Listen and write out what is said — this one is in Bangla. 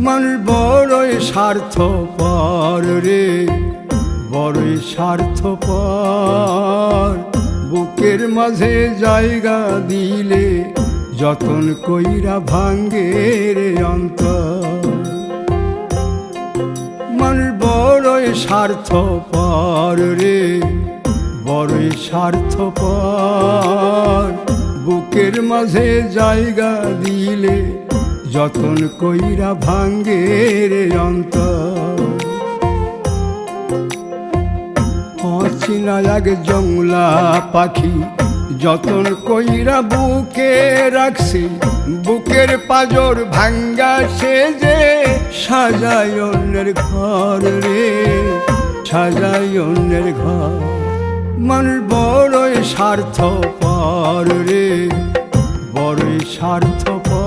মানুষ বড়ই স্বার্থপর রে, বড়ই স্বার্থপর। বুকের মাঝে জায়গা দিলে যতন কইরা ভাঙ্গে রে অন্তর। মানুষ বড়ই স্বার্থপর রে, বড়ই স্বার্থপর। বুকের মাঝে জায়গা দিলে যতন কইরা ভাঙ্গে রে অন্তর। অচিনা এক জংলা পাখি যতন কইরা বুকে রাখছি, বুকের পাজর ভাঙ্গা সে যে সাজায় অন্যের ঘর রে, সাজায় অন্যের ঘর। মানুষ বড়ই স্বার্থপর রে, বড়ই স্বার্থপর।